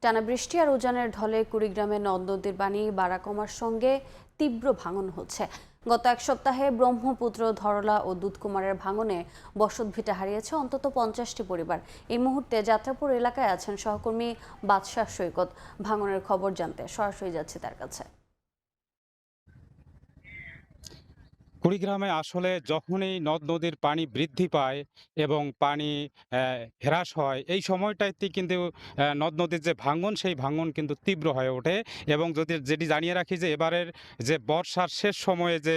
টানা বৃষ্টি আর উজানের ঢলে কুড়িগ্রামের নদ নদীর পানি বাড়া কমার সঙ্গে তীব্র ভাঙন হচ্ছে। গত এক সপ্তাহে ব্রহ্মপুত্র, ধরলা ও দুধকুমারের ভাঙনে বসতভিটা হারিয়েছে অন্তত 50টি পরিবার। এই মুহূর্তে যাত্রাপুর এলাকায় আছেন সহকর্মী বাদশাহ সৈকত। ভাঙনের খবর জানতে সরাসরি যাচ্ছে তার কাছে। কুড়িগ্রামে আসলে যখনই নদ-নদীর পানি বৃদ্ধি পায় এবং পানি হ্রাস হয়, এই সময়টাতে কিন্তু নদ-নদীর যে ভাঙন, সেই ভাঙন কিন্তু তীব্র হয়ে ওঠে। এবং যেটি জানিয়ে রাখি যে এবারের যে বর্ষার শেষ সময়ে যে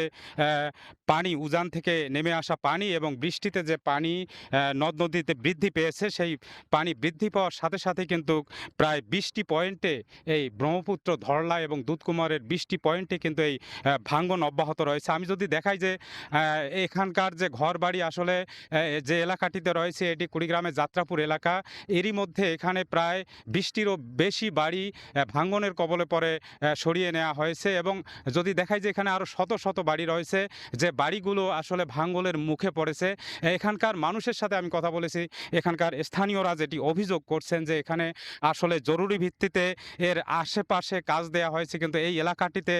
পানি উজান থেকে নেমে আসা পানি এবং বৃষ্টিতে যে পানি নদ-নদীতে বৃদ্ধি পেয়েছে, সেই পানি বৃদ্ধি পাওয়ার সাথে সাথে কিন্তু প্রায় ২০টি পয়েন্টে এই ব্রহ্মপুত্র, ধরলা এবং দুধকুমারের ২০টি পয়েন্টে কিন্তু এই ভাঙন অব্যাহত রয়েছে। আমি যদি দেখাই যে এখানকার যে ঘরবাড়ি আসলে যে এলাকাটিতে রয়েছে এটি কুড়িগ্রামের যাত্রাপুর এলাকা। এরই মধ্যে এখানে প্রায় ২০টিরও বেশি বাড়ি ভাঙনের কবলে পড়ে সরিয়ে নেওয়া হয়েছে। এবং যদি দেখাই যে এখানে আরও শত শত বাড়ি রয়েছে যে বাড়িগুলো আসলে ভাঙনের মুখে পড়েছে। এখানকার মানুষের সাথে আমি কথা বলেছি। এখানকার স্থানীয়রা যেটি অভিযোগ করছেন যে এখানে আসলে জরুরি ভিত্তিতে এর আশেপাশে কাজ দেয়া হয়েছে, কিন্তু এই এলাকাটিতে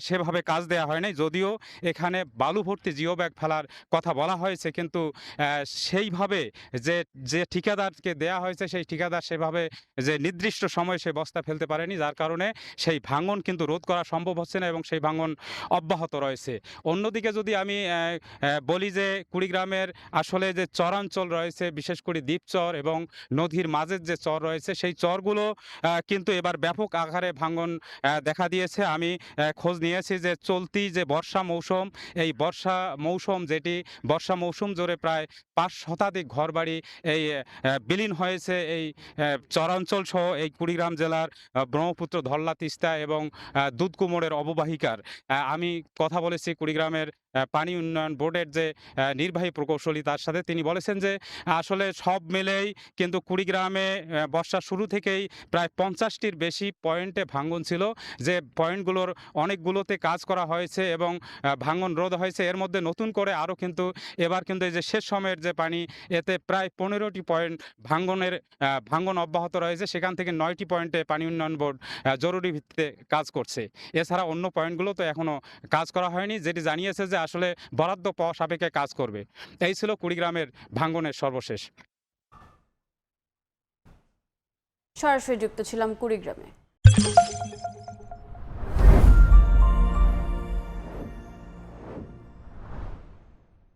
সেভাবে কাজ দেয়া হয় নাই। যদিও এখানে বালু ভর্তি জিও ব্যাগ ফেলার কথা বলা হয়েছে, কিন্তু সেইভাবে যে যে ঠিকাদারকে দেয়া হয়েছে সেই ঠিকাদার সেভাবে যে নির্দিষ্ট সময়ে সে বস্তা ফেলতে পারেনি, যার কারণে সেই ভাঙন কিন্তু রোধ করা সম্ভব হচ্ছে না এবং সেই ভাঙন অব্যাহত রয়েছে। অন্যদিকে যদি আমি বলি যে কুড়িগ্রামের আসলে যে চরাঞ্চল রয়েছে, বিশেষ করে দ্বীপচর এবং নদীর মাঝের যে চর রয়েছে, সেই চরগুলো কিন্তু এবার ব্যাপক আকারে ভাঙন দেখা দিয়েছে। আমি খোঁজ নিয়েছি যে চলতি যে বর্ষা মৌসুম, এই বর্ষা মৌসুম যেটি বর্ষা মৌসুম জুড়ে প্রায় ৫ শতাধিক ঘরবাড়ি এই বিলীন হয়েছে এই চরাঞ্চল সহ এই কুড়িগ্রাম জেলার ব্রহ্মপুত্র, ধরলা, তিস্তা এবং দুধকুমোরের অববাহিকার। আমি কথা বলেছি কুড়িগ্রামের পানি উন্নয়ন বোর্ডের যে নির্বাহী প্রকৌশলী, তার সাথে। তিনি বলেছেন যে আসলে সব মিলেই কিন্তু কুড়িগ্রামে বর্ষার শুরু থেকেই প্রায় ৫০টির বেশি পয়েন্টে ভাঙন ছিল, যে পয়েন্টগুলোর অনেকগুলোতে কাজ করা হয়েছে এবং ভাঙন রোধ হয়েছে। এর মধ্যে নতুন করে আরও কিন্তু এবার কিন্তু এই যে শেষ সময়ের যে পানি, এতে প্রায় ১৫টি পয়েন্ট ভাঙন অব্যাহত রয়েছে। সেখান থেকে ৯টি পয়েন্টে পানি উন্নয়ন বোর্ড জরুরি ভিত্তিতে কাজ করছে। এছাড়া অন্য পয়েন্টগুলো তো এখনো কাজ করা হয়নি, যেটি জানিয়েছে যে আসলে বরাদ্দ পাওয়া সাপেক্ষে কাজ করবে। এই ছিল কুড়িগ্রামের ভাঙনের সর্বশেষ। সরাসরি যুক্ত ছিলাম কুড়িগ্রামে।